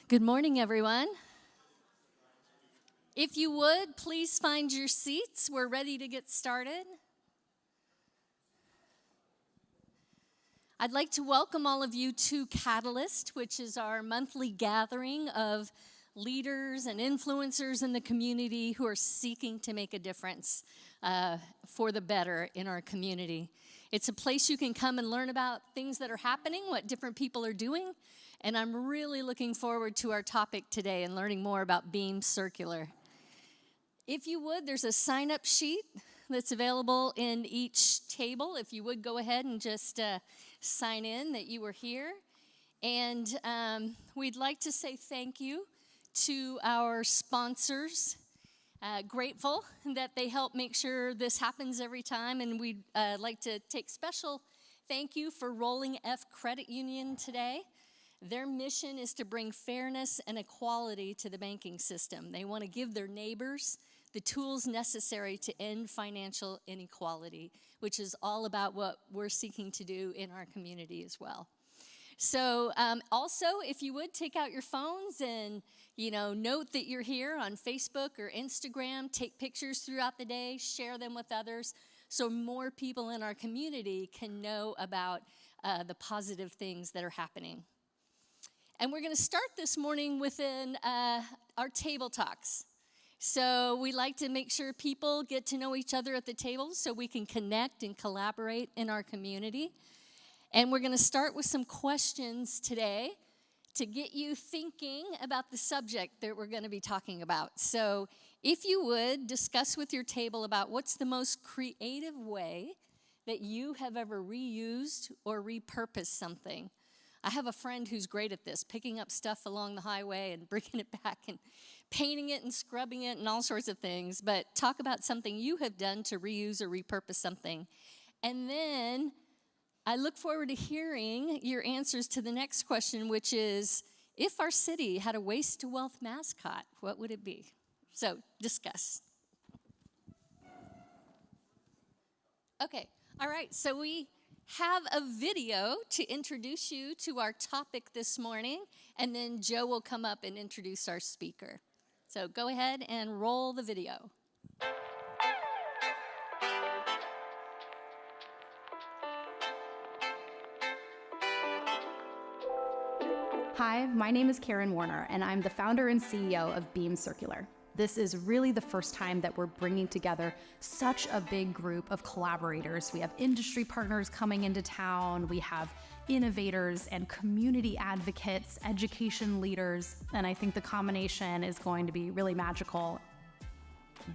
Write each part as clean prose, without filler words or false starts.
Good morning, everyone. If you would, please find your seats. We're ready to get started. I'd like to welcome all of you to Catalyst, which is our monthly gathering of leaders and influencers in the community who are seeking to make a difference for the better in our community. It's a place you can come and learn about things that are happening, what different people are doing, and I'm really looking forward to our topic today and learning more about Beam Circular. If you would, there's a sign-up sheet that's available in each table. If you would go ahead and just sign in that you were here. And we'd like to say thank you to our sponsors. Grateful that they help make sure this happens every time. And we'd like to take special thank you for Rolling F Credit Union today. Their mission is to bring fairness and equality to the banking system. They want to give their neighbors the tools necessary to end financial inequality, which is all about what we're seeking to do in our community as well. So also, if you would, take out your phones and, note that you're here on Facebook or Instagram. Take pictures throughout the day, share them with others so more people in our community can know about the positive things that are happening. And we're going to start this morning within our table talks. So we like to make sure people get to know each other at the table so we can connect and collaborate in our community. And we're going to start with some questions today to get you thinking about the subject that we're going to be talking about. So if you would, discuss with your table about what's the most creative way that you have ever reused or repurposed something. I have a friend who's great at this, picking up stuff along the highway and bringing it back and painting it and scrubbing it and all sorts of things. But talk about something you have done to reuse or repurpose something. And then I look forward to hearing your answers to the next question, which is, if our city had a waste to wealth mascot, what would it be? So discuss. Okay, all right, so we have a video to introduce you to our topic this morning, and then Joe will come up and introduce our speaker. So go ahead and roll the video. Hi, my name is Karen Warner, and I'm the founder and CEO of Beam Circular. This is really the first time that we're bringing together such a big group of collaborators. We have industry partners coming into town, we have innovators and community advocates, education leaders, and I think the combination is going to be really magical.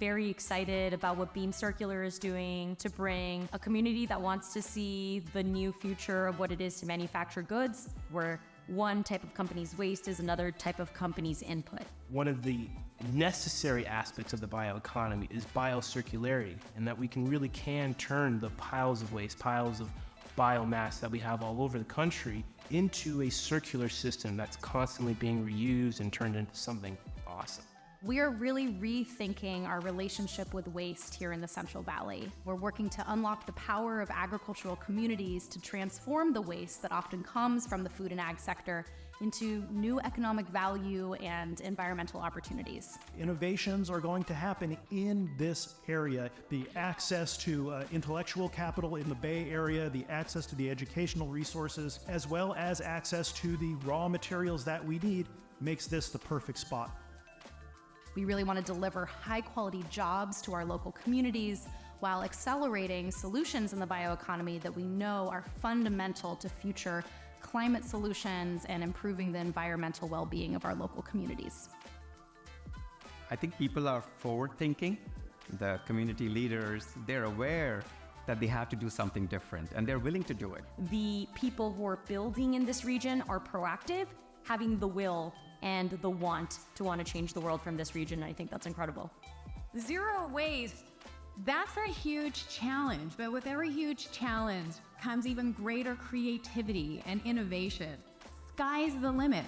Very excited about what Beam Circular is doing to bring a community that wants to see the new future of what it is to manufacture goods, where one type of company's waste is another type of company's input. One of the necessary aspects of the bioeconomy is biocircularity, and that we really can turn the piles of waste, piles of biomass that we have all over the country into a circular system that's constantly being reused and turned into something awesome. We are really rethinking our relationship with waste here in the Central Valley. We're working to unlock the power of agricultural communities to transform the waste that often comes from the food and ag sector into new economic value and environmental opportunities. Innovations are going to happen in this area. The access to intellectual capital in the Bay Area, the access to the educational resources, as well as access to the raw materials that we need makes this the perfect spot. We really want to deliver high-quality jobs to our local communities while accelerating solutions in the bioeconomy that we know are fundamental to future climate solutions and improving the environmental well-being of our local communities. I think people are forward-thinking. The community leaders, they're aware that they have to do something different, and they're willing to do it. The people who are building in this region are proactive, having the will and the want to change the world from this region. I think that's incredible. Zero waste, that's a huge challenge, but with every huge challenge comes even greater creativity and innovation. Sky's the limit.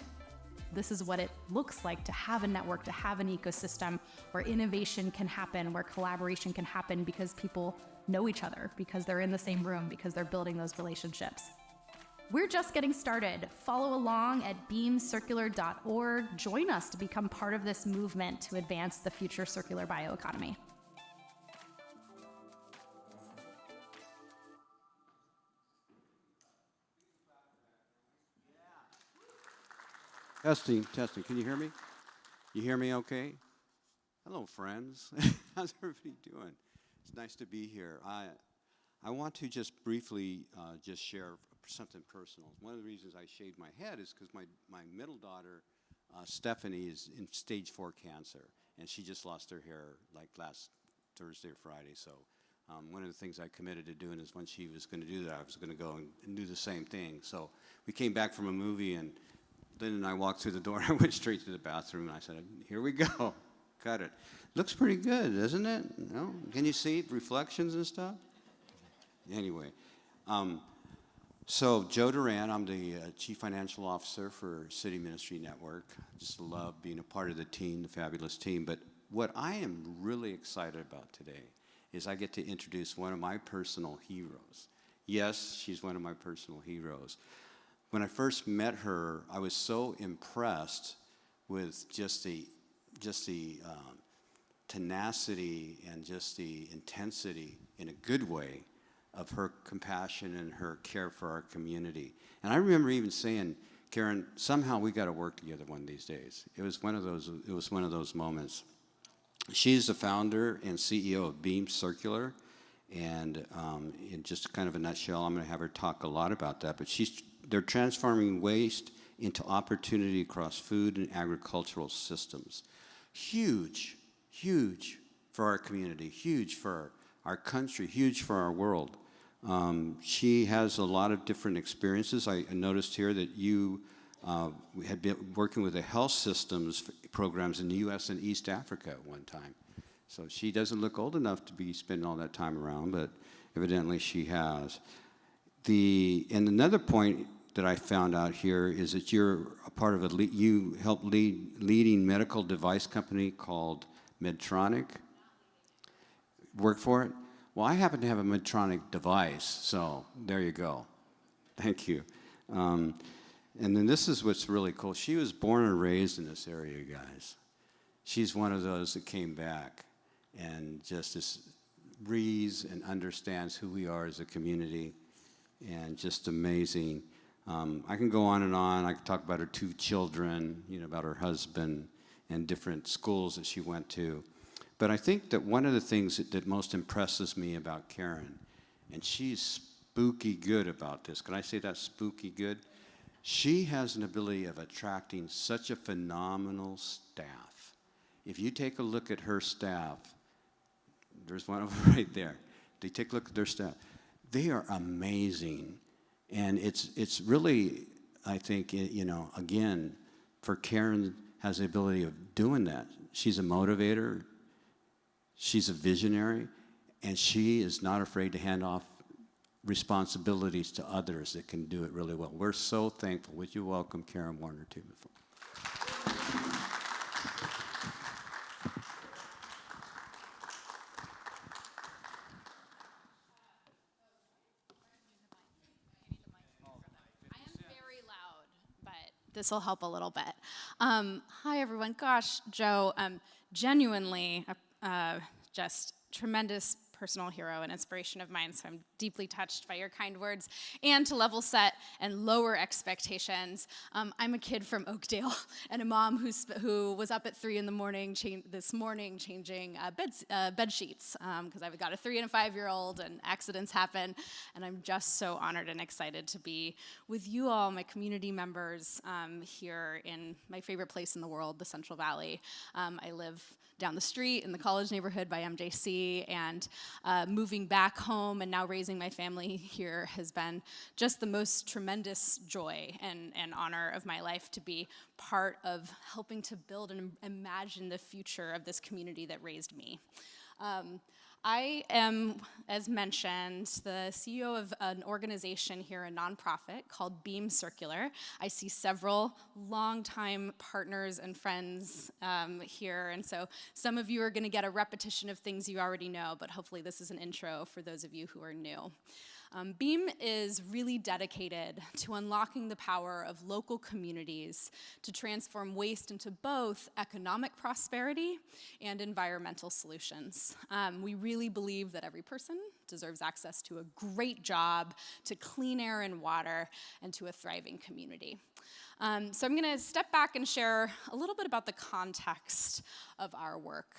This is what it looks like to have a network, to have an ecosystem where innovation can happen, where collaboration can happen because people know each other, because they're in the same room, because they're building those relationships. We're just getting started. Follow along at beamcircular.org. Join us to become part of this movement to advance the future circular bioeconomy. Testing, testing. Can you hear me? You hear me okay? Hello, friends. How's everybody doing? It's nice to be here. I want to just briefly just share something personal. One of the reasons I shaved my head is because my middle daughter, Stephanie, is in stage 4 cancer, and she just lost her hair like last Thursday or Friday. So one of the things I committed to doing is when she was going to do that, I was going to go and do the same thing. So we came back from a movie, and Lynn and I walked through the door. I went straight to the bathroom, and I said, here we go. Cut it. Looks pretty good, doesn't it? No? Can you see reflections and stuff? Anyway, so Joe Duran, I'm the Chief Financial Officer for City Ministry Network. Just love being a part of the team, the fabulous team. But what I am really excited about today is I get to introduce one of my personal heroes. Yes, she's one of my personal heroes. When I first met her, I was so impressed with just the tenacity and just the intensity, in a good way, of her compassion and her care for our community. And I remember even saying, Karen, somehow we got to work together one of these days. It was one of those moments. She's the founder and CEO of Beam Circular, and in just kind of a nutshell, I'm going to have her talk a lot about that. But they're transforming waste into opportunity across food and agricultural systems. Huge, huge for our community, huge for our country, huge for our world. She has a lot of different experiences. I noticed here that you had been working with the health systems programs in the U.S. and East Africa at one time. So she doesn't look old enough to be spending all that time around, but evidently she has. And another point that I found out here is that you're a part of you help leading medical device company called Medtronic. Work for it? Well, I happen to have a Medtronic device, so there you go. Thank you. And then this is what's really cool. She was born and raised in this area, guys. She's one of those that came back and just breathes and understands who we are as a community, and just amazing. I can go on and on. I can talk about her 2 children, about her husband, and different schools that she went to. But I think that one of the things that most impresses me about Karen, and she's spooky good about this. Can I say that, spooky good? She has an ability of attracting such a phenomenal staff. If you take a look at her staff, there's one of them right there. They take a look at their staff. They are amazing. And it's really, I think, again, for Karen has the ability of doing that. She's a motivator. She's a visionary, and she is not afraid to hand off responsibilities to others that can do it really well. We're so thankful. Would you welcome Karen Warner to the floor? I am very loud, but this will help a little bit. Hi, everyone. Gosh, Joe, genuinely just tremendous personal hero and inspiration of mine, so I'm deeply touched by your kind words. And to level set and lower expectations, I'm a kid from Oakdale and a mom who was up at 3 in the morning this morning changing bed sheets because I've got a 3 and a 5-year-old, and accidents happen. And I'm just so honored and excited to be with you all, my community members, here in my favorite place in the world, the Central Valley. I live down the street in the college neighborhood by MJC, and moving back home and now raising my family here has been just the most tremendous joy and honor of my life, to be part of helping to build and imagine the future of this community that raised me. I am, as mentioned, the CEO of an organization here, a nonprofit called Beam Circular. I see several longtime partners and friends here, and so some of you are going to get a repetition of things you already know, but hopefully this is an intro for those of you who are new. BEAM is really dedicated to unlocking the power of local communities to transform waste into both economic prosperity and environmental solutions. We really believe that every person deserves access to a great job, to clean air and water, and to a thriving community. So I'm going to step back and share a little bit about the context of our work.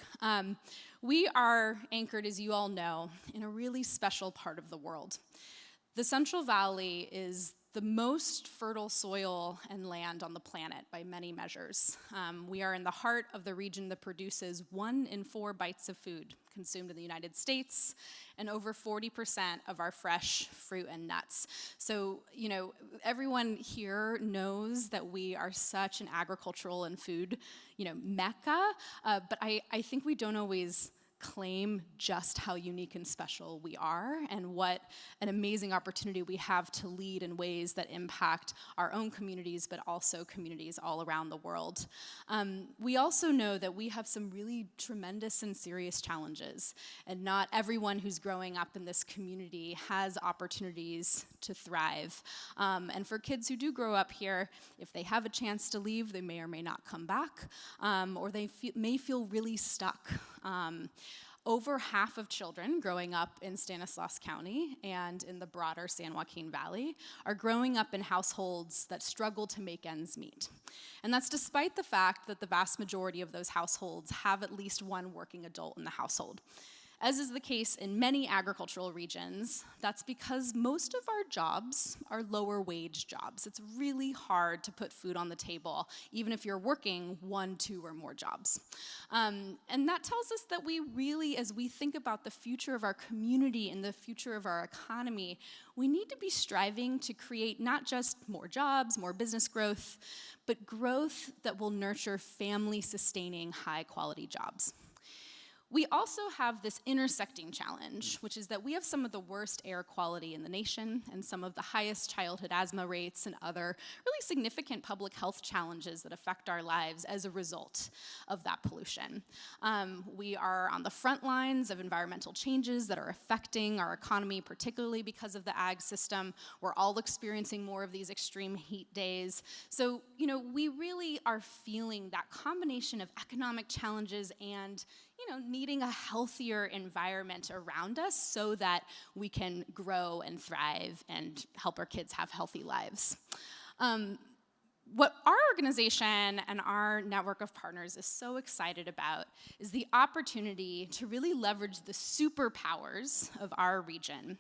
We are anchored, as you all know, in a really special part of the world. The Central Valley is the most fertile soil and land on the planet by many measures. We are in the heart of the region that produces 1 in 4 bites of food consumed in the United States, and over 40% of our fresh fruit and nuts. So, you know, everyone here knows that we are such an agricultural and food, mecca, but I think we don't always claim just how unique and special we are and what an amazing opportunity we have to lead in ways that impact our own communities, but also communities all around the world. We also know that we have some really tremendous and serious challenges, and not everyone who's growing up in this community has opportunities to thrive. And for kids who do grow up here, if they have a chance to leave, they may or may not come back, or they may feel really stuck. Over half of children growing up in Stanislaus County and in the broader San Joaquin Valley are growing up in households that struggle to make ends meet. And that's despite the fact that the vast majority of those households have at least one working adult in the household. As is the case in many agricultural regions, that's because most of our jobs are lower wage jobs. It's really hard to put food on the table, even if you're working 1, 2, or more jobs. And that tells us that we really, as we think about the future of our community and the future of our economy, we need to be striving to create not just more jobs, more business growth, but growth that will nurture family-sustaining, high-quality jobs. We also have this intersecting challenge, which is that we have some of the worst air quality in the nation and some of the highest childhood asthma rates and other really significant public health challenges that affect our lives as a result of that pollution. We are on the front lines of environmental changes that are affecting our economy, particularly because of the ag system. We're all experiencing more of these extreme heat days. So, we really are feeling that combination of economic challenges and needing a healthier environment around us so that we can grow and thrive and help our kids have healthy lives. What our organization and our network of partners is so excited about is the opportunity to really leverage the superpowers of our region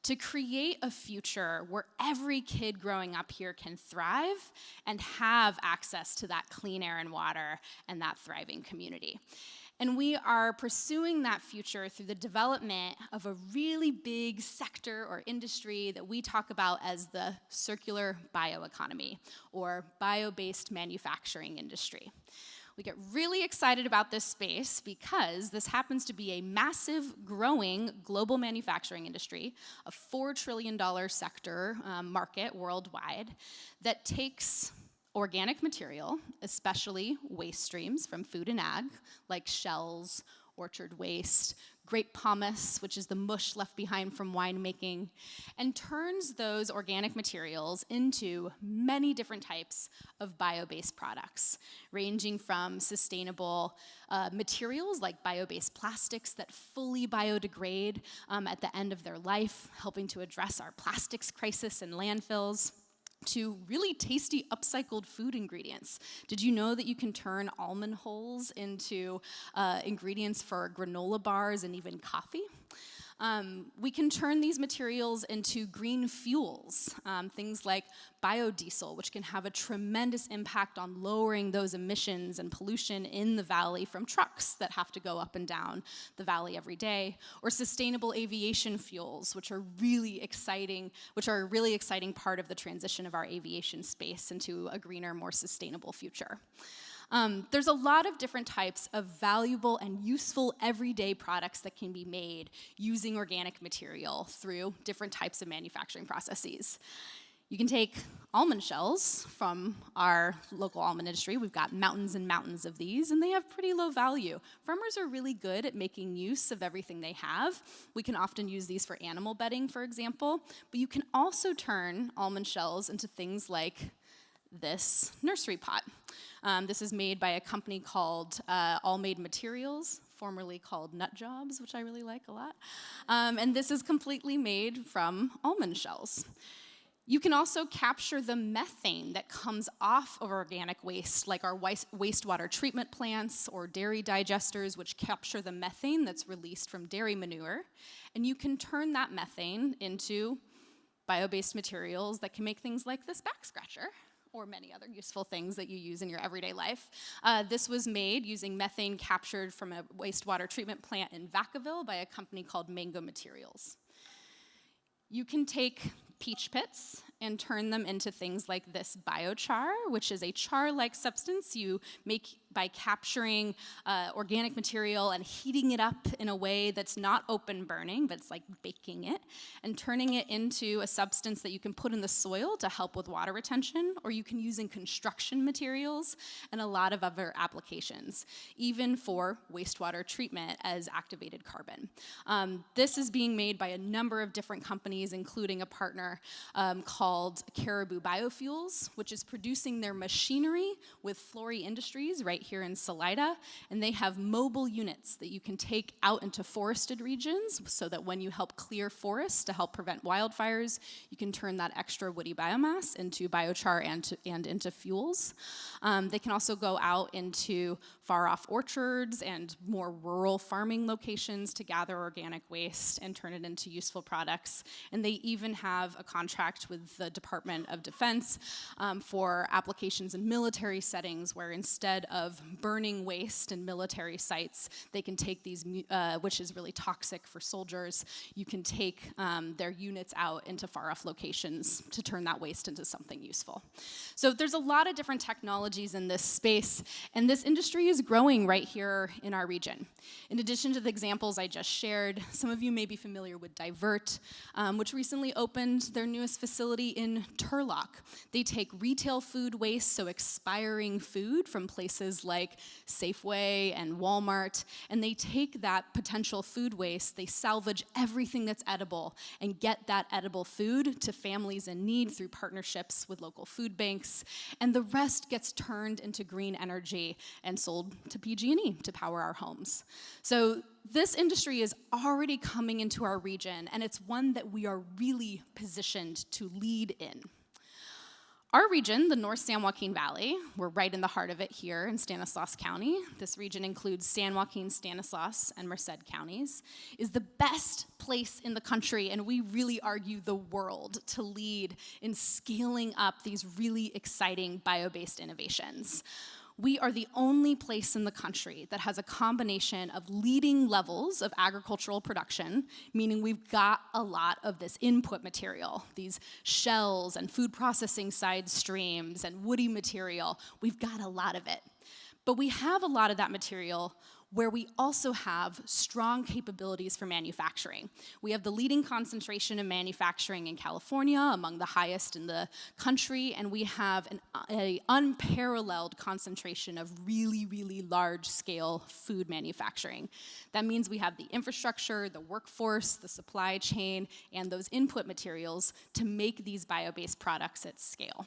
to create a future where every kid growing up here can thrive and have access to that clean air and water and that thriving community. And we are pursuing that future through the development of a really big sector or industry that we talk about as the circular bioeconomy, or bio-based manufacturing industry. We get really excited about this space because this happens to be a massive, growing global manufacturing industry, a $4 trillion sector market worldwide that takes organic material, especially waste streams from food and ag, like shells, orchard waste, grape pomace, which is the mush left behind from winemaking, and turns those organic materials into many different types of bio-based products, ranging from sustainable materials like bio-based plastics that fully biodegrade at the end of their life, helping to address our plastics crisis in landfills, to really tasty upcycled food ingredients. Did you know that you can turn almond hulls into ingredients for granola bars and even coffee? We can turn these materials into green fuels, things like biodiesel, which can have a tremendous impact on lowering those emissions and pollution in the valley from trucks that have to go up and down the valley every day, or sustainable aviation fuels, which are a really exciting part of the transition of our aviation space into a greener, more sustainable future. There's a lot of different types of valuable and useful everyday products that can be made using organic material through different types of manufacturing processes. You can take almond shells from our local almond industry. We've got mountains and mountains of these, and they have pretty low value. Farmers are really good at making use of everything they have. We can often use these for animal bedding, for example, but you can also turn almond shells into things like this nursery pot. This is made by a company called All Made Materials, formerly called Nut Jobs, which I really like a lot. And this is completely made from almond shells. You can also capture the methane that comes off of organic waste, like our wastewater treatment plants or dairy digesters, which capture the methane that's released from dairy manure. And you can turn that methane into bio-based materials that can make things like this back scratcher, or many other useful things that you use in your everyday life. This was made using methane captured from a wastewater treatment plant in Vacaville by a company called Mango Materials. You can take peach pits and turn them into things like this biochar, which is a char-like substance you make by capturing organic material and heating it up in a way that's not open burning, but it's like baking it, and turning it into a substance that you can put in the soil to help with water retention, or you can use in construction materials and a lot of other applications, even for wastewater treatment as activated carbon. This is being made by a number of different companies, including a partner called Caribou Biofuels, which is producing their machinery with Flory Industries right here in Salida, and they have mobile units that you can take out into forested regions so that when you help clear forests to help prevent wildfires, you can turn that extra woody biomass into biochar and into fuels. They can also go out into far-off orchards and more rural farming locations to gather organic waste and turn it into useful products. And they even have a contract with the Department of Defense for applications in military settings where instead of burning waste in military sites, they can take these, which is really toxic for soldiers, you can take their units out into far-off locations to turn that waste into something useful. So there's a lot of different technologies in this space, and this industry is growing right here in our region. In addition to the examples I just shared, some of you may be familiar with Divert, which recently opened their newest facility in Turlock. They take retail food waste, so expiring food from places like Safeway and Walmart, and they take that potential food waste, they salvage everything that's edible and get that edible food to families in need through partnerships with local food banks, and the rest gets turned into green energy and sold to PG&E to power our homes. So this industry is already coming into our region, and it's one that we are really positioned to lead in. Our region, the North San Joaquin Valley, we're right in the heart of it here in Stanislaus County. This region includes San Joaquin, Stanislaus, and Merced counties, is the best place in the country, and we really argue the world, to lead in scaling up these really exciting bio-based innovations. We are the only place in the country that has a combination of leading levels of agricultural production, meaning we've got a lot of this input material, these shells and food processing side streams and woody material. We've got a lot of it. But we have a lot of that material where we also have strong capabilities for manufacturing. We have the leading concentration of manufacturing in California, among the highest in the country, and we have an unparalleled concentration of really, really large-scale food manufacturing. That means we have the infrastructure, the workforce, the supply chain, and those input materials to make these bio-based products at scale.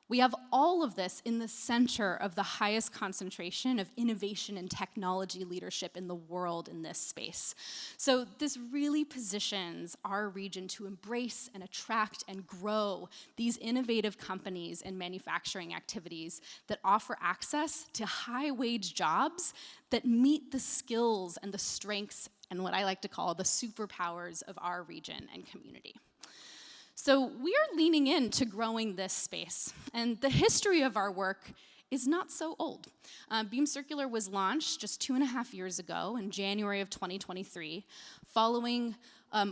We have all of this in the center of the highest concentration of innovation and technology leadership in the world in this space. So this really positions our region to embrace and attract and grow these innovative companies and manufacturing activities that offer access to high-wage jobs that meet the skills and the strengths and what I like to call the superpowers of our region and community. So we are leaning into growing this space, and the history of our work is not so old. Beam Circular was launched just 2.5 years ago in January of 2023, following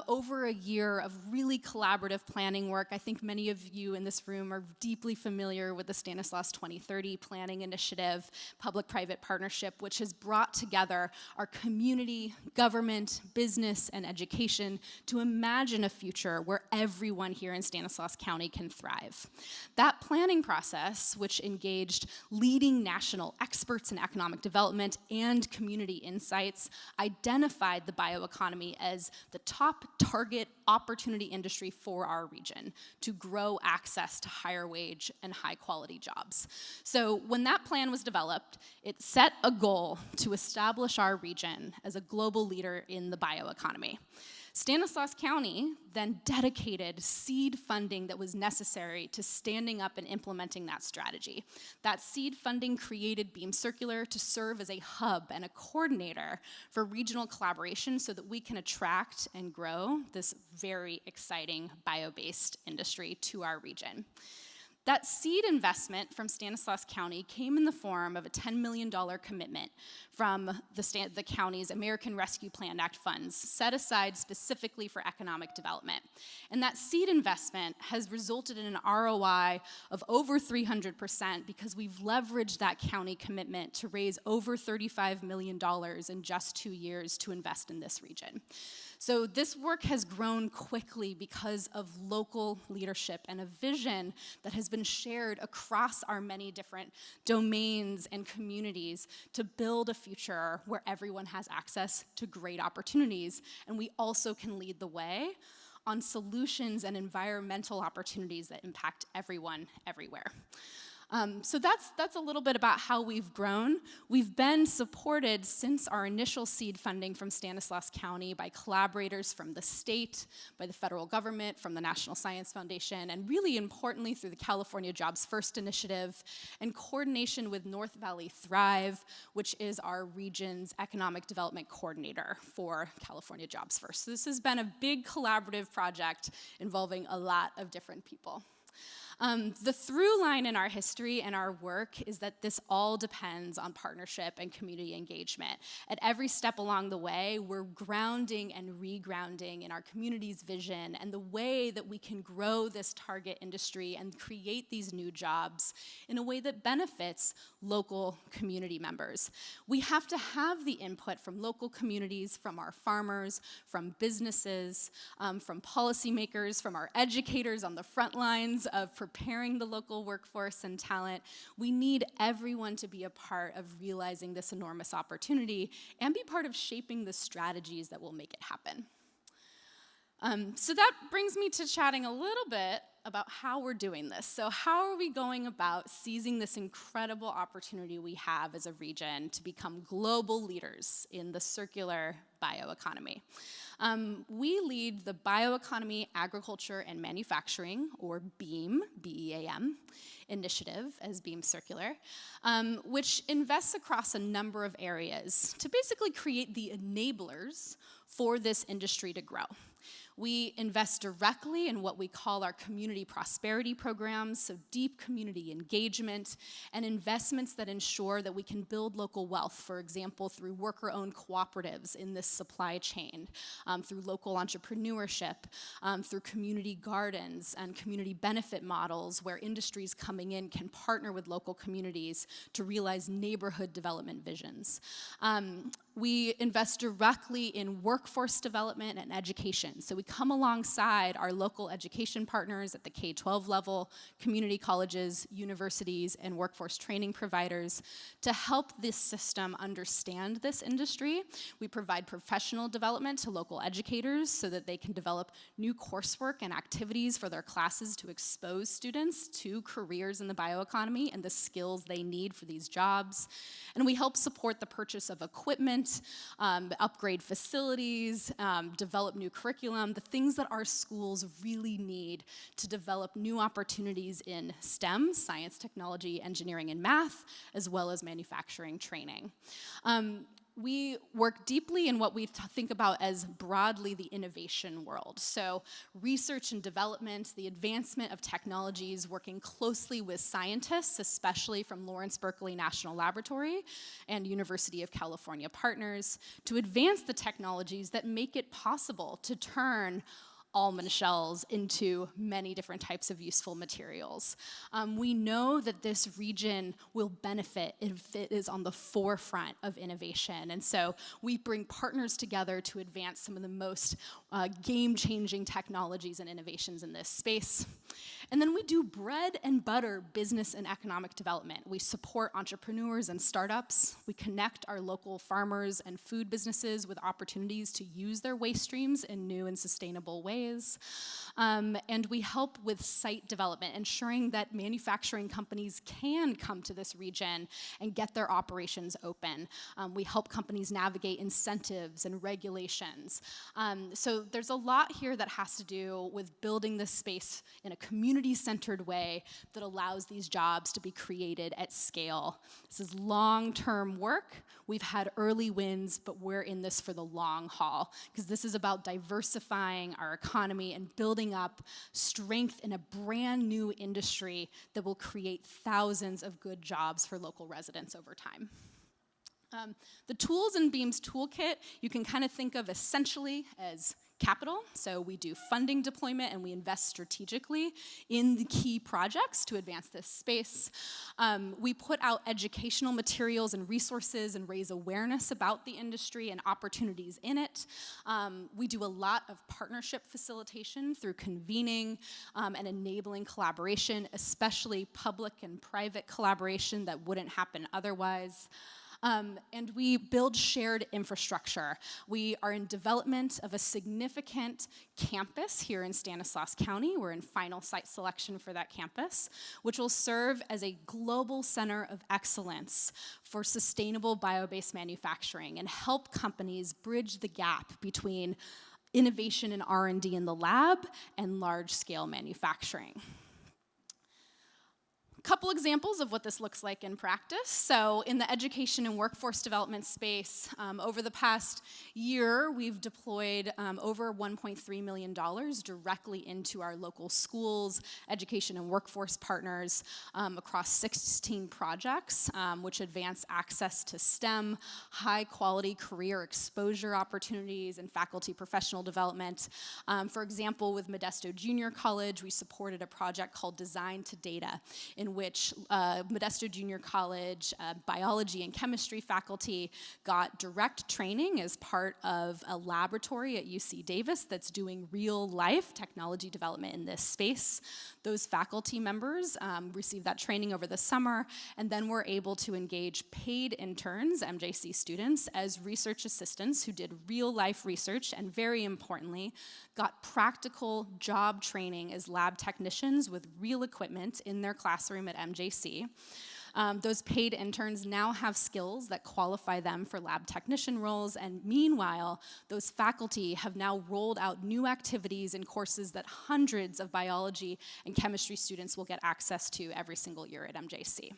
over a year of really collaborative planning work. I think many of you in this room are deeply familiar with the Stanislaus 2030 Planning Initiative, public-private partnership, which has brought together our community, government, business, and education to imagine a future where everyone here in Stanislaus County can thrive. That planning process, which engaged leading national experts in economic development and community insights, identified the bioeconomy as the top target opportunity industry for our region to grow access to higher wage and high quality jobs. So when that plan was developed, it set a goal to establish our region as a global leader in the bioeconomy. Stanislaus County then dedicated seed funding that was necessary to standing up and implementing that strategy. That seed funding created Beam Circular to serve as a hub and a coordinator for regional collaboration so that we can attract and grow this very exciting bio-based industry to our region. That seed investment from Stanislaus County came in the form of a $10 million commitment from the county's American Rescue Plan Act funds set aside specifically for economic development. And that seed investment has resulted in an ROI of over 300% because we've leveraged that county commitment to raise over $35 million in just 2 years to invest in this region. So this work has grown quickly because of local leadership and a vision that has been shared across our many different domains and communities to build a future where everyone has access to great opportunities, and we also can lead the way on solutions and environmental opportunities that impact everyone, everywhere. So that's a little bit about how we've grown. We've been supported since our initial seed funding from Stanislaus County by collaborators from the state, by the federal government, from the National Science Foundation, and really importantly through the California Jobs First initiative and coordination with North Valley Thrive, which is our region's economic development coordinator for California Jobs First. So this has been a big collaborative project involving a lot of different people. The through line in our history and our work is that this all depends on partnership and community engagement. At every step along the way, we're grounding and regrounding in our community's vision and the way that we can grow this target industry and create these new jobs in a way that benefits local community members. We have to have the input from local communities, from our farmers, from businesses, from policymakers, from our educators on the front lines of preparing the local workforce and talent. We need everyone to be a part of realizing this enormous opportunity and be part of shaping the strategies that will make it happen. So that brings me to chatting a little bit about how we're doing this. So how are we going about seizing this incredible opportunity we have as a region to become global leaders in the circular bioeconomy? We lead the Bioeconomy, Agriculture, and Manufacturing, or BEAM, B-E-A-M, initiative as Beam Circular, which invests across a number of areas to basically create the enablers for this industry to grow. We invest directly in what we call our community prosperity programs, so deep community engagement and investments that ensure that we can build local wealth, for example, through worker-owned cooperatives in this supply chain, through local entrepreneurship, through community gardens and community benefit models where industries coming in can partner with local communities to realize neighborhood development visions. We invest directly in workforce development and education. So we come alongside our local education partners at the K-12 level, community colleges, universities, and workforce training providers to help this system understand this industry. We provide professional development to local educators so that they can develop new coursework and activities for their classes to expose students to careers in the bioeconomy and the skills they need for these jobs. And we help support the purchase of equipment, upgrade facilities, develop new curriculum, the things that our schools really need to develop new opportunities in STEM, science, technology, engineering, and math, as well as manufacturing training. we work deeply in what we think about as broadly the innovation world. So research and development, the advancement of technologies, working closely with scientists, especially from Lawrence Berkeley National Laboratory and University of California partners, to advance the technologies that make it possible to turn almond shells into many different types of useful materials. We know that this region will benefit if it is on the forefront of innovation. And so we bring partners together to advance some of the most game-changing technologies and innovations in this space. And then we do bread and butter business and economic development. We support entrepreneurs and startups. We connect our local farmers and food businesses with opportunities to use their waste streams in new and sustainable ways. And we help with site development, ensuring that manufacturing companies can come to this region and get their operations open. We help companies navigate incentives and regulations. So there's a lot here that has to do with building this space in a community-centered way that allows these jobs to be created at scale. This is long-term work. We've had early wins, but we're in this for the long haul, because this is about diversifying our economy and building up strength in a brand new industry that will create thousands of good jobs for local residents over time. The tools in Beam's toolkit, you can kind of think of essentially as capital. So we do funding deployment and we invest strategically in the key projects to advance this space. We put out educational materials and resources and raise awareness about the industry and opportunities in it. We do a lot of partnership facilitation through convening and enabling collaboration, especially public and private collaboration that wouldn't happen otherwise. And we build shared infrastructure. We are in development of a significant campus here in Stanislaus County. We're in final site selection for that campus, which will serve as a global center of excellence for sustainable bio-based manufacturing and help companies bridge the gap between innovation and R&D in the lab and large-scale manufacturing. Couple examples of what this looks like in practice. So in the education and workforce development space, over the past year, we've deployed over $1.3 million directly into our local schools, education and workforce partners across 16 projects, which advance access to STEM, high-quality career exposure opportunities, and faculty professional development. For example, with Modesto Junior College, we supported a project called Design to Data, in which Modesto Junior College biology and chemistry faculty got direct training as part of a laboratory at UC Davis that's doing real-life technology development in this space. Those faculty members received that training over the summer, and then were able to engage paid interns, MJC students, as research assistants who did real-life research, and very importantly, got practical job training as lab technicians with real equipment in their classroom at MJC. Those paid interns now have skills that qualify them for lab technician roles, and meanwhile, those faculty have now rolled out new activities and courses that hundreds of biology and chemistry students will get access to every single year at MJC.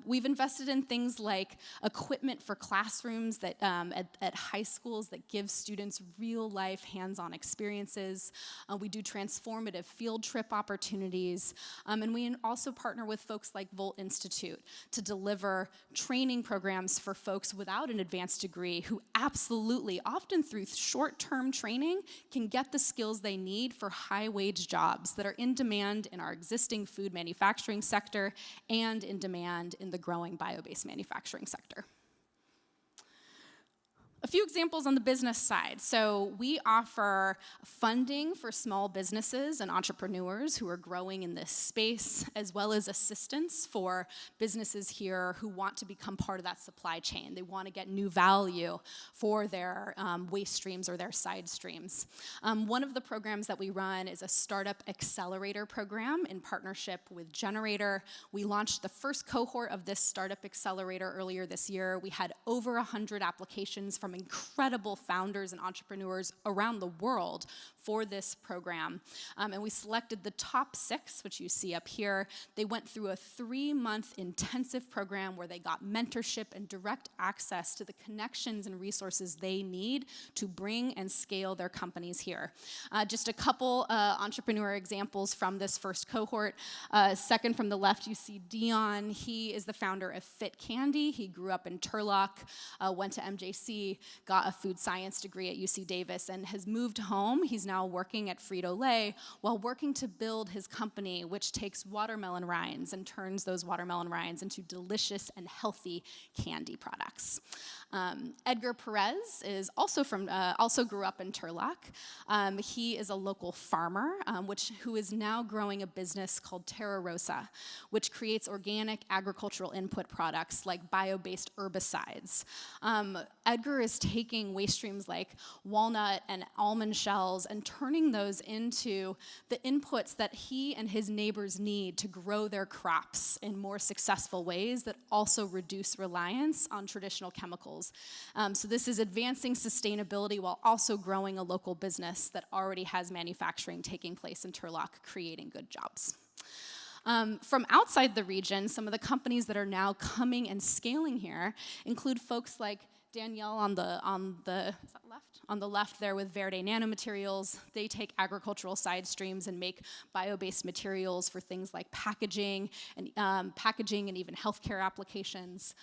We've invested in things like equipment for classrooms that, at high schools that give students real-life hands-on experiences. We do transformative field trip opportunities. And we also partner with folks like Volt Institute to deliver training programs for folks without an advanced degree who absolutely, often through short-term training, can get the skills they need for high-wage jobs that are in demand in our existing food manufacturing sector and in demand in the growing bio-based manufacturing sector. A few examples on the business side. So we offer funding for small businesses and entrepreneurs who are growing in this space, as well as assistance for businesses here who want to become part of that supply chain. They want to get new value for their waste streams or their side streams. One of the programs that we run is a startup accelerator program in partnership with Generator. We launched the first cohort of this startup accelerator earlier this year. We had over 100 applications from incredible founders and entrepreneurs around the world for this program. And we selected the top 6, which you see up here. They went through a 3-month intensive program where they got mentorship and direct access to the connections and resources they need to bring and scale their companies here. Just a couple entrepreneur examples from this first cohort. Second from the left, you see Dion. He is the founder of Fit Candy. He grew up in Turlock, went to MJC, got a food science degree at UC Davis, and has moved home. He's now working at Frito-Lay while working to build his company, which takes watermelon rinds and turns those watermelon rinds into delicious and healthy candy products. Edgar Perez is also grew up in Turlock. He is a local farmer, who is now growing a business called Terra Rosa, which creates organic agricultural input products like bio-based herbicides. Edgar is taking waste streams like walnut and almond shells and turning those into the inputs that he and his neighbors need to grow their crops in more successful ways that also reduce reliance on traditional chemicals. So this is advancing sustainability while also growing a local business that already has manufacturing taking place in Turlock, creating good jobs. From outside the region, some of the companies that are now coming and scaling here include folks like Danielle on the left there with Verde Nanomaterials. They take agricultural side streams and make bio-based materials for things like packaging and even healthcare applications.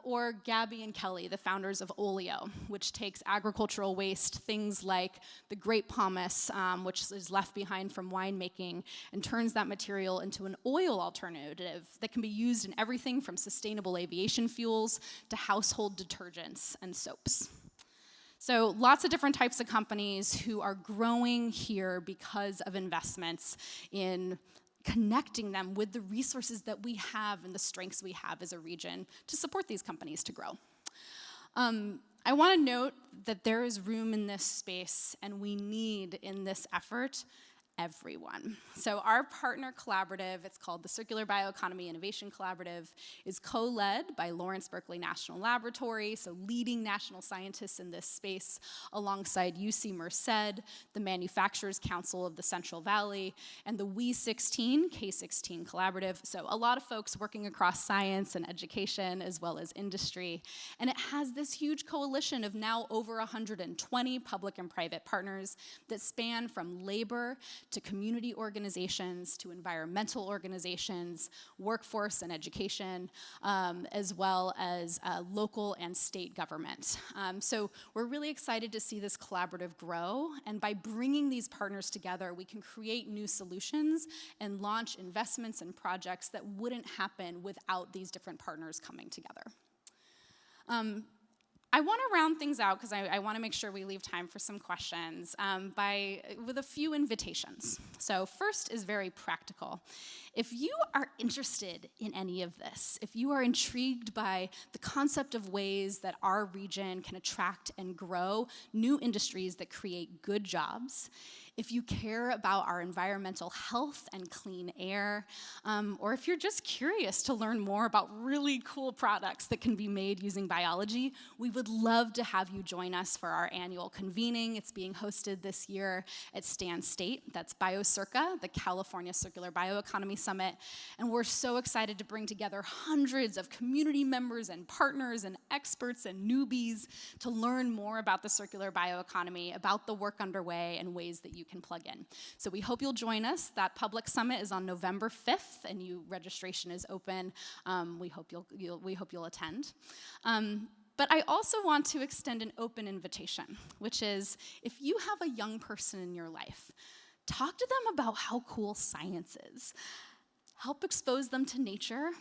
Or Gabby and Kelly, the founders of Oleo, which takes agricultural waste, things like the grape pomace, which is left behind from winemaking, and turns that material into an oil alternative that can be used in everything from sustainable aviation fuels to household detergents and soaps. So lots of different types of companies who are growing here because of investments in connecting them with the resources that we have and the strengths we have as a region to support these companies to grow. I want to note that there is room in this space, and we need in this effort everyone. So our partner collaborative, it's called the Circular Bioeconomy Innovation Collaborative, is co-led by Lawrence Berkeley National Laboratory, so leading national scientists in this space, alongside UC Merced, the Manufacturers Council of the Central Valley, and the We16 K16 Collaborative. So a lot of folks working across science and education as well as industry. And it has this huge coalition of now over 120 public and private partners that span from labor to community organizations, to environmental organizations, workforce and education, as well as local and state government. So we're really excited to see this collaborative grow, and by bringing these partners together, we can create new solutions and launch investments and projects that wouldn't happen without these different partners coming together. I want to round things out because I want to make sure we leave time for some questions with a few invitations. So first is very practical. If you are interested in any of this, if you are intrigued by the concept of ways that our region can attract and grow new industries that create good jobs, if you care about our environmental health and clean air, or if you're just curious to learn more about really cool products that can be made using biology, we would love to have you join us for our annual convening. It's being hosted this year at Stan State. That's BioCirca, the California Circular Bioeconomy Summit. And we're so excited to bring together hundreds of community members and partners and experts and newbies to learn more about the circular bioeconomy, about the work underway, and ways that you can plug in. So we hope you'll join us. That public summit is on November 5th, and registration is open. We hope you'll attend. But I also want to extend an open invitation, which is if you have a young person in your life, talk to them about how cool science is. Help expose them to nature.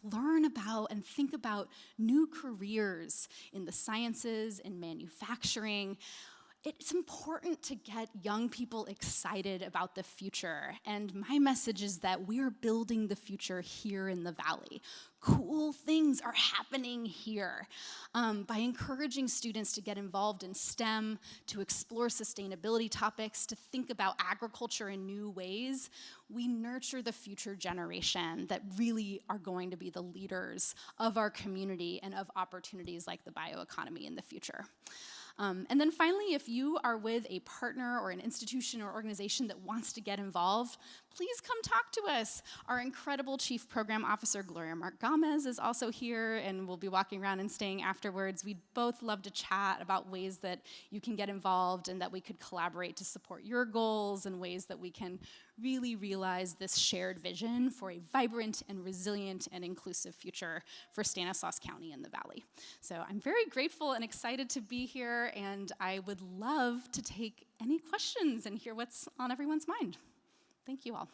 Learn about and think about new careers in the sciences, in manufacturing, it's important to get young people excited about the future. And my message is that we're building the future here in the Valley. Cool things are happening here. By encouraging students to get involved in STEM, to explore sustainability topics, to think about agriculture in new ways, we nurture the future generation that really are going to be the leaders of our community and of opportunities like the bioeconomy in the future. And then finally, if you are with a partner or an institution or organization that wants to get involved, please come talk to us. Our incredible Chief Program Officer, Gloria Mark-Gomez, is also here, and we'll be walking around and staying afterwards. We'd both love to chat about ways that you can get involved and that we could collaborate to support your goals and ways that we can really realize this shared vision for a vibrant and resilient and inclusive future for Stanislaus County and the Valley. So I'm very grateful and excited to be here, and I would love to take any questions and hear what's on everyone's mind. Thank you all.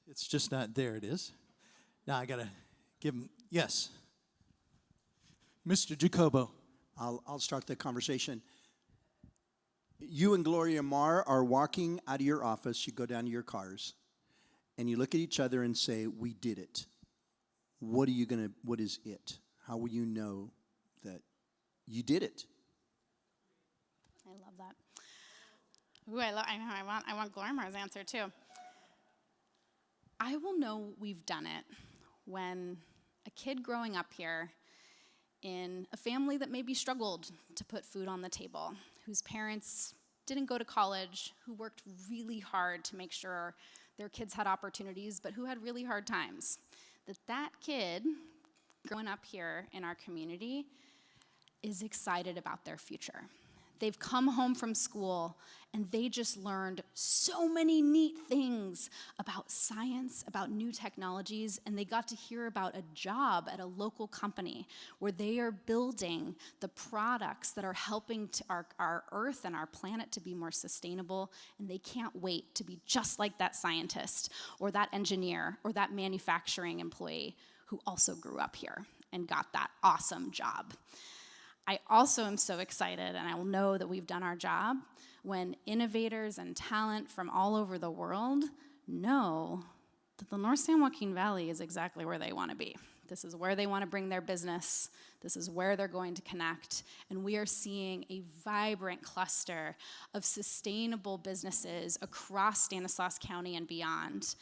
It's just not there. It is. Now I gotta give him. Yes, Mr. Jacobo. I'll start the conversation. You and Gloria Mar are walking out of your office. You go down to your cars, and you look at each other and say, "We did it." What is it? How will you know that you did it? I love that. Ooh, I want Gloria Mar's answer too. I will know we've done it when a kid growing up here in a family that maybe struggled to put food on the table, whose parents didn't go to college, who worked really hard to make sure their kids had opportunities, but who had really hard times, that kid growing up here in our community is excited about their future. They've come home from school and they just learned so many neat things about science, about new technologies, and they got to hear about a job at a local company where they are building the products that are helping our earth and our planet to be more sustainable, and they can't wait to be just like that scientist or that engineer or that manufacturing employee who also grew up here and got that awesome job. I also am so excited, and I will know that we've done our job when innovators and talent from all over the world know that the North San Joaquin Valley is exactly where they want to be. This is where they want to bring their business. This is where they're going to connect. And we are seeing a vibrant cluster of sustainable businesses across Stanislaus County and beyond.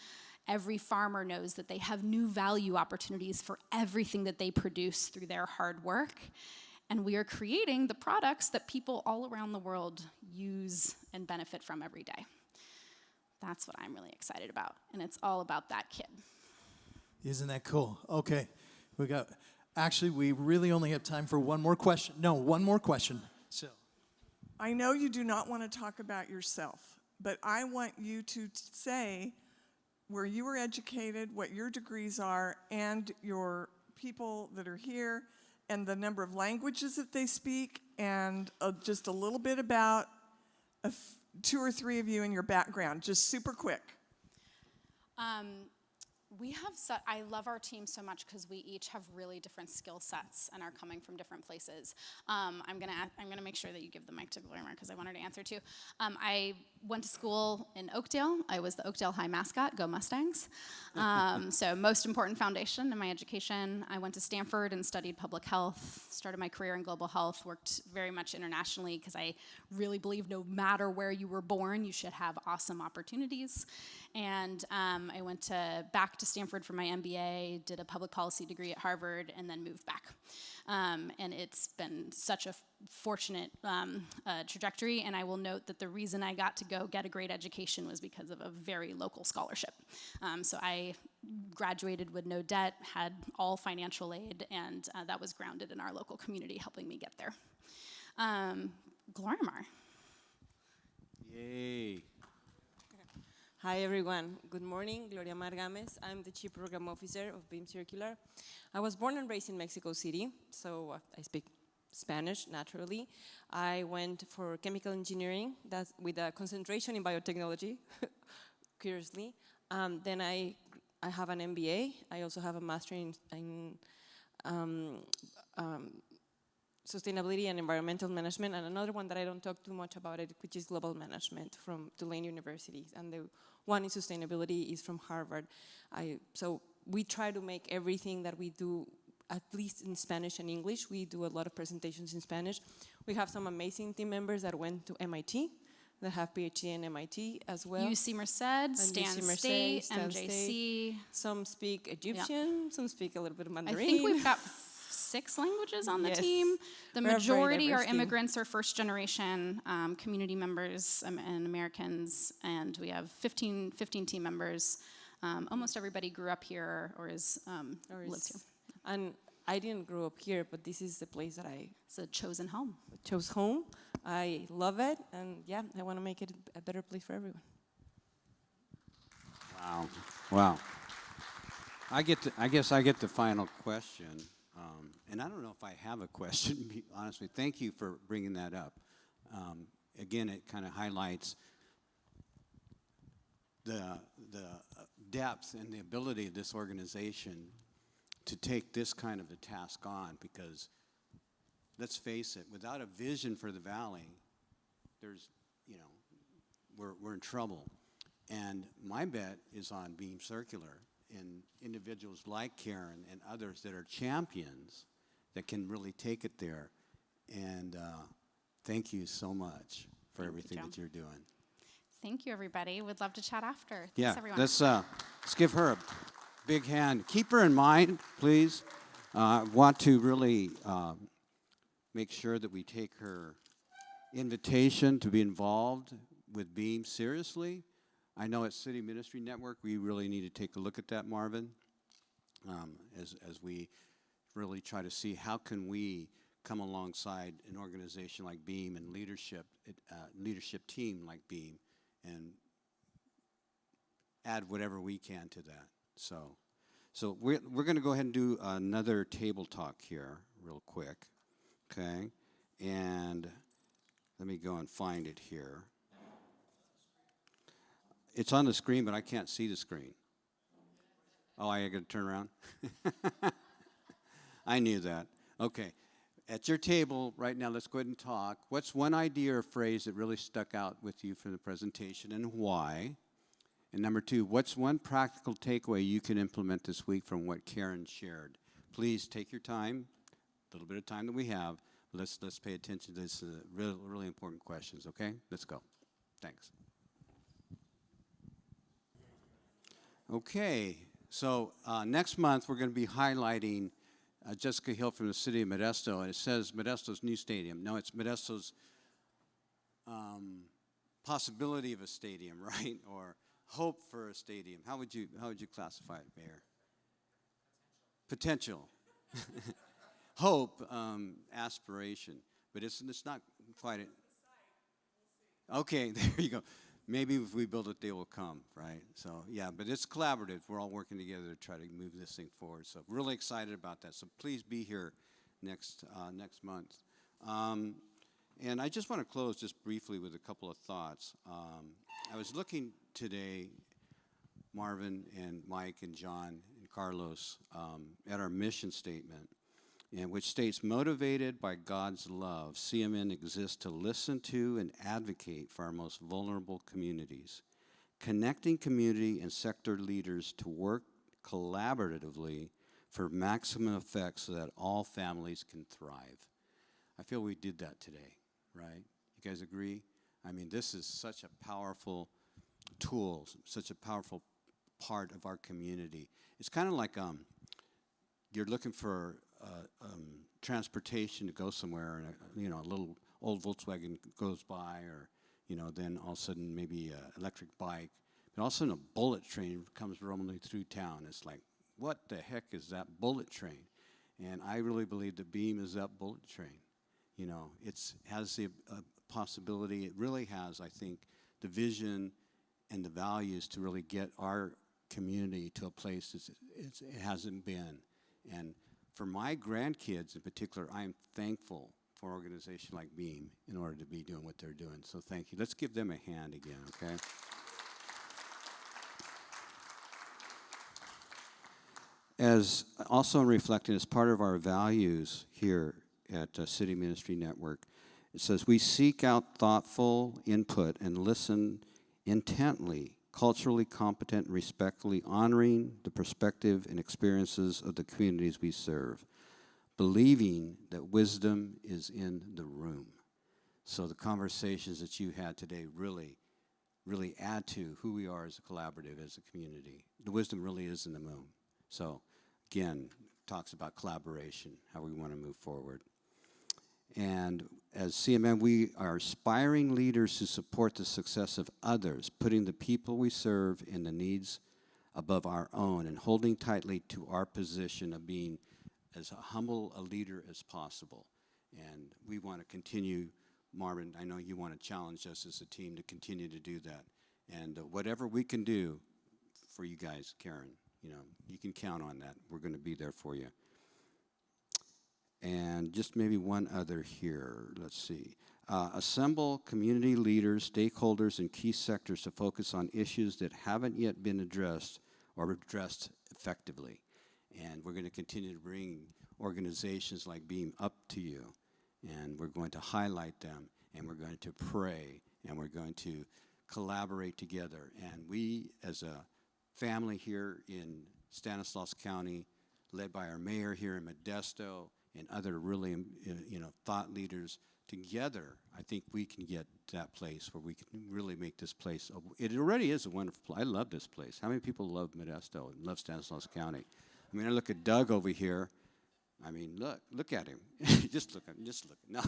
Every farmer knows that they have new value opportunities for everything that they produce through their hard work. And we are creating the products that people all around the world use and benefit from every day. That's what I'm really excited about. And it's all about that kid. Isn't that cool? Okay. We really only have time for one more question. No, one more question. So, I know you do not want to talk about yourself, but I want you to say where you were educated, what your degrees are, and your people that are here, and the number of languages that they speak, and just a little bit about two or three of you and your background, just super quick. I love our team so much because we each have really different skill sets and are coming from different places. I'm gonna make sure that you give the mic to Gloria because I want her to answer too. I went to school in Oakdale. I was the Oakdale High mascot, Go Mustangs. So most important foundation in my education. I went to Stanford and studied public health, started my career in global health, worked very much internationally because I really believe no matter where you were born, you should have awesome opportunities. And I went back to Stanford for my MBA, did a public policy degree at Harvard, and then moved back. And it's been such a fortunate trajectory, and I will note that the reason I got to go get a great education was because of a very local scholarship. So I graduated with no debt, had all financial aid, and that was grounded in our local community, helping me get there. Gloria Mar. Yay. Hi everyone, good morning, Gloria Margames. I'm the Chief Program Officer of Beam Circular. I was born and raised in Mexico City, so I speak Spanish naturally. I went for chemical engineering with a concentration in biotechnology. curiously. Then I have an MBA. I also have a master in sustainability and environmental management, and another one that I don't talk too much about it, which is global management from Tulane University, and the one in sustainability is from Harvard. So we try to make everything that we do, at least in Spanish and English. We do a lot of presentations in Spanish. We have some amazing team members that went to MIT, that have PhD in MIT as well. UC Merced, Stan State, MJC. Some speak Egyptian, some speak a little bit of Mandarin. I think we've got 6 languages on the Yes. team. The We're a very majority are diverse team. immigrants or first generation community members and Americans, and we have 15 team members. Almost everybody grew up here or lives here. And I didn't grow up here, but this is the place that It's a chosen home. chose home. I love it, and yeah, I want to make it a better place for everyone. Wow. Wow. I guess I get the final question. And I don't know if I have a question, to be honest with you. Thank you for bringing that up. Again, it kind of highlights the depth and the ability of this organization to take this kind of a task on, because let's face it, without a vision for the valley, there's, we're in trouble. And my bet is on Beam Circular and individuals like Karen and others that are champions that can really take it there. And thank you so much for everything that you're doing. Thank you, everybody. We'd love to chat after. Yeah, Thanks, everyone. let's give her a big hand. Keep her in mind, please. Want to really make sure that we take her invitation to be involved with Beam seriously. I know at City Ministry Network, we really need to take a look at that, Marvin, as we really try to see how can we come alongside an organization like Beam and leadership team like Beam and add whatever we can to that. So we're going to go ahead and do another table talk here real quick, okay? And let me go and find it here. It's on the screen, but I can't see the screen. Oh, I got to turn around? I knew that. Okay. At your table right now, let's go ahead and talk. What's one idea or phrase that really stuck out with you from the presentation and why? And number 2, what's one practical takeaway you can implement this week from what Karen shared? Please take your time, a little bit of time that we have. Let's pay attention to this really important questions, okay? Let's go. Thanks. Okay, so next month we're going to be highlighting Jessica Hill from the city of Modesto, and it says Modesto's new stadium. No, it's Modesto's possibility of a stadium, right? Or hope for a stadium. How would you classify it, Mayor? Potential. Hope, aspiration, but it's not quite it. Okay, there you go. Maybe if we build it, they will come, right? So, yeah, but it's collaborative. We're all working together to try to move this thing forward. So, really excited about that. So, please be here next month. And I just want to close just briefly with a couple of thoughts. I was looking today, Marvin and Mike and John and Carlos, at our mission statement, which states, motivated by God's love, CMN exists to listen to and advocate for our most vulnerable communities, connecting community and sector leaders to work collaboratively for maximum effect so that all families can thrive. I feel we did that today, right? You guys agree? I mean, this is such a powerful tool, such a powerful part of our community. It's kind of like you're looking for transportation to go somewhere, and a little old Volkswagen goes by, or then all of a sudden maybe an electric bike, but all of a sudden a bullet train comes rolling through town. It's like, what the heck is that bullet train? And I really believe that Beam is that bullet train. It has the possibility. It really has, I think, the vision and the values to really get our community to a place it hasn't been. And for my grandkids in particular, I am thankful for an organization like Beam in order to be doing what they're doing. So thank you. Let's give them a hand again, okay? As also reflected as part of our values here at City Ministry Network, it says, we seek out thoughtful input and listen intently, culturally competent and respectfully, honoring the perspective and experiences of the communities we serve, believing that wisdom is in the room. So the conversations that you had today really add to who we are as a collaborative, as a community. The wisdom really is in the room. So again, talks about collaboration, how we want to move forward. And as CMN, we are aspiring leaders who support the success of others, putting the people we serve and the needs above our own, and holding tightly to our position of being as humble a leader as possible. And we want to continue, Marvin, I know you want to challenge us as a team to continue to do that. And whatever we can do for you guys, Karen, you know, you can count on that. We're going to be there for you. And just maybe one other here. Let's see. Assemble community leaders, stakeholders, and key sectors to focus on issues that haven't yet been addressed or addressed effectively. And we're going to continue to bring organizations like BEAM up to you. And we're going to highlight them, and we're going to pray, and we're going to collaborate together. And we, as a family here in Stanislaus County, led by our mayor here in Modesto, and other really, thought leaders together, I think we can get to that place where we can really make this place, it already is a wonderful place. I love this place. How many people love Modesto and love Stanislaus County? I mean, I look at Doug over here. I mean, look at him. just look. No,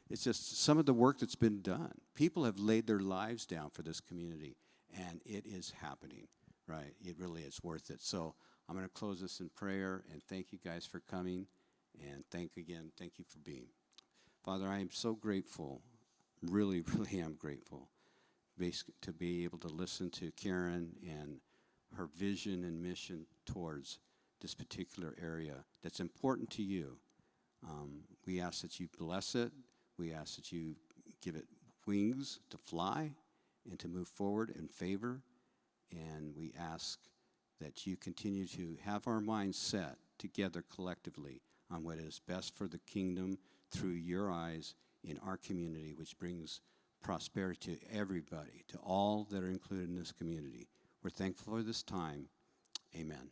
it's just some of the work that's been done. People have laid their lives down for this community, and it is happening, right? It really is worth it. So I'm going to close this in prayer, and thank you guys for coming. And thank you for being. Father, I am so grateful, really am grateful, to be able to listen to Karen and her vision and mission towards this particular area that's important to you. We ask that you bless it. We ask that you give it wings to fly and to move forward in favor. And we ask that you continue to have our minds set together collectively on what is best for the kingdom through your eyes in our community, which brings prosperity to everybody, to all that are included in this community. We're thankful for this time. Amen.